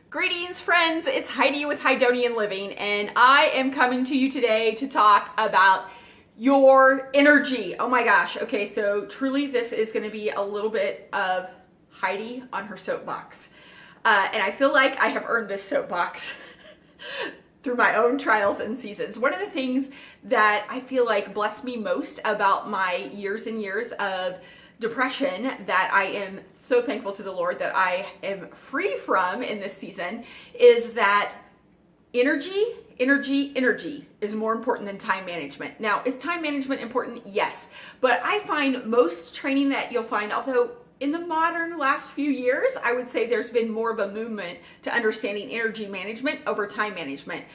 Greetings, friends. It's Heidi with Heidonian Living, and I am coming to you today to talk about your energy. Oh my gosh. Okay, so truly this is going to be a little bit of Heidi on her soapbox. And I feel like I have earned this soapbox through my own trials and seasons. One of the things that I feel like blessed me most about my years and years of depression that I am so thankful to the Lord that I am free from in this season is that energy is more important than time management. Now, is time management important? Yes. But I find most training that you'll find, although in the modern last few years, I would say there's been more of a movement to understanding energy management over time management.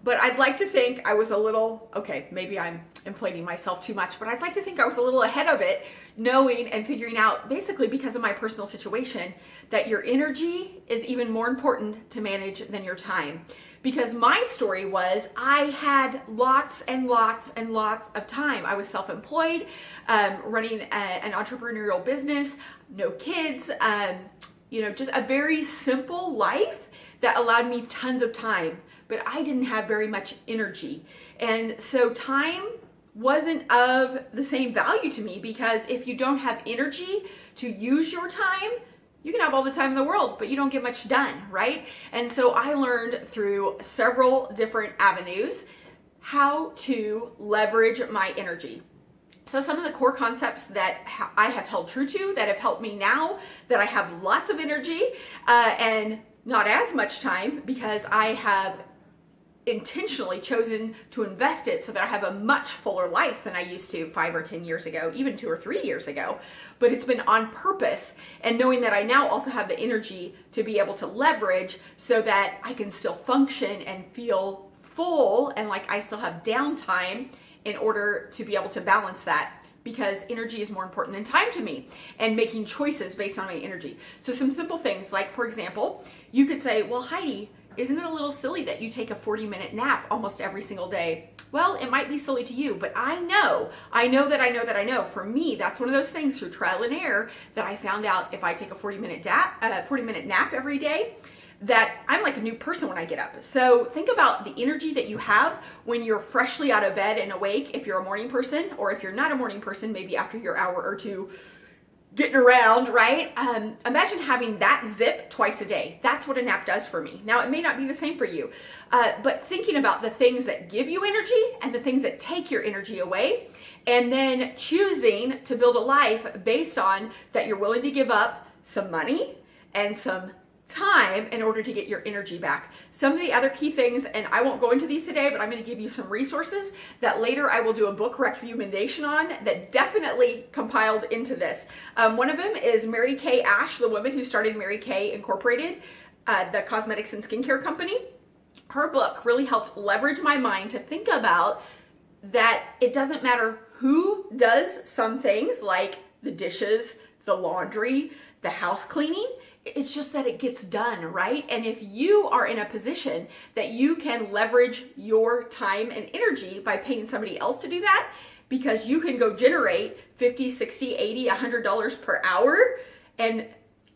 But I'd like to think I was a little, okay, maybe I'm inflating myself too much, but I'd like to think I was a little ahead of it, knowing and figuring out, basically because of my personal situation, that your energy is even more important to manage than your time. Because my story was I had lots and lots and lots of time. I was self-employed, running an entrepreneurial business, no kids, just a very simple life that allowed me tons of time. But I didn't have very much energy. And so time wasn't of the same value to me, because if you don't have energy to use your time, you can have all the time in the world, but you don't get much done, right? And so I learned through several different avenues how to leverage my energy. So some of the core concepts that I have held true to that have helped me now that I have lots of energy and not as much time, because I have intentionally chosen to invest it so that I have a much fuller life than I used to 5 or 10 years ago, even 2 or 3 years ago. But it's been on purpose, and knowing that I now also have the energy to be able to leverage so that I can still function and feel full and like I still have downtime in order to be able to balance that. Because energy is more important than time to me, and making choices based on my energy. So some simple things, like for example, you could say, well, Heidi, isn't it a little silly that you take a 40-minute nap almost every single day? Well, it might be silly to you, but I know. For me, that's one of those things through trial and error that I found out if I take a 40-minute nap every day, that I'm like a new person when I get up. So think about the energy that you have when you're freshly out of bed and awake, if you're a morning person, or if you're not a morning person, maybe after your hour or two getting around, right? Imagine having that zip twice a day. That's what a nap does for me. Now, it may not be the same for you, but thinking about the things that give you energy and the things that take your energy away, and then choosing to build a life based on that you're willing to give up some money and some time in order to get your energy back. Some of the other key things, and I won't go into these today, but I'm going to give you some resources that later I will do a book recommendation on that definitely compiled into this. One of them is Mary Kay Ash, the woman who started Mary Kay Incorporated, the cosmetics and skincare company. Her book really helped leverage my mind to think about that it doesn't matter who does some things like the dishes, the laundry, the house cleaning. It's just that it gets done, right? And if you are in a position that you can leverage your time and energy by paying somebody else to do that, because you can go generate $50, $60, $80, $100 per hour and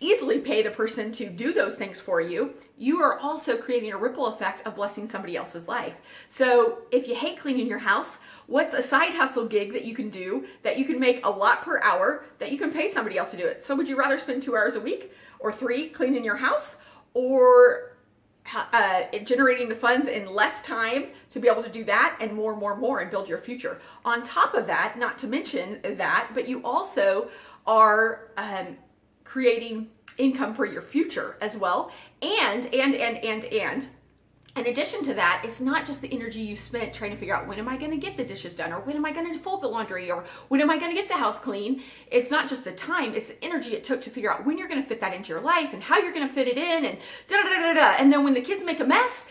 easily pay the person to do those things for you, you are also creating a ripple effect of blessing somebody else's life. So if you hate cleaning your house, what's a side hustle gig that you can do that you can make a lot per hour that you can pay somebody else to do it? So would you rather spend 2 hours a week or 3 cleaning your house, or generating the funds in less time to be able to do that and more and build your future? On top of that, not to mention that, but you also are creating income for your future as well. And in addition to that, it's not just the energy you spent trying to figure out, when am I going to get the dishes done, or when am I going to fold the laundry, or when am I going to get the house clean? It's not just the time, it's the energy it took to figure out when you're going to fit that into your life and how you're going to fit it in, and and then when the kids make a mess,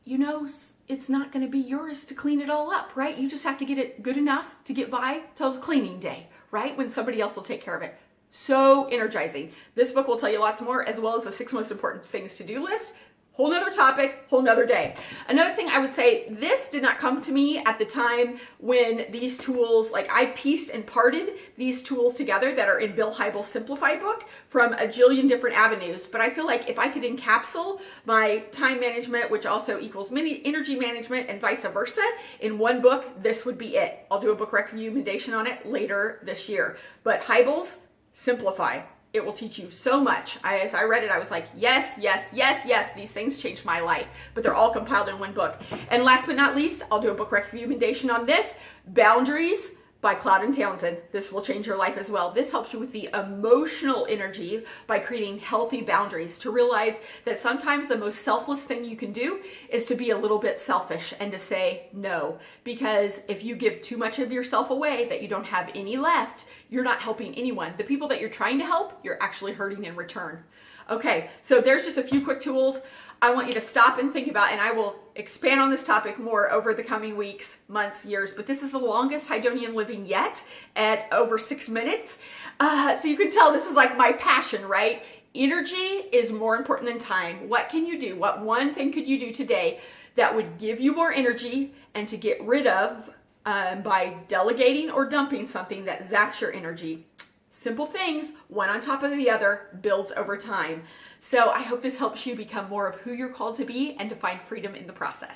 it's not going to be yours to clean it all up, right? You just have to get it good enough to get by till the cleaning day, right? When somebody else will take care of it. So energizing. This book will tell you lots more, as well as the 6 most important things to do list. Whole nother topic, whole nother day. Another thing I would say, this did not come to me at the time when these tools, like I pieced and parted these tools together that are in Bill Hybels' Simplified book from a jillion different avenues. But I feel like if I could encapsulate my time management, which also equals mini energy management and vice versa, in one book, this would be it. I'll do a book recommendation on it later this year. But Hybels, Simplify. It will teach you so much. As I read it, I was like, yes, yes, yes, yes, these things changed my life, but they're all compiled in one book. And last but not least, I'll do a book recommendation on this, Boundaries by Cloud and Townsend. This will change your life as well. This helps you with the emotional energy by creating healthy boundaries, to realize that sometimes the most selfless thing you can do is to be a little bit selfish and to say no. Because if you give too much of yourself away that you don't have any left, you're not helping anyone. The people that you're trying to help, you're actually hurting in return. Okay, so there's just a few quick tools I want you to stop and think about, and I will expand on this topic more over the coming weeks, months, years, but this is the longest Heidonian Living yet at over 6 minutes. So you can tell this is like my passion, right? Energy is more important than time. What can you do? What one thing could you do today that would give you more energy and to get rid of by delegating or dumping something that zaps your energy? Simple things, one on top of the other, builds over time. So I hope this helps you become more of who you're called to be and to find freedom in the process.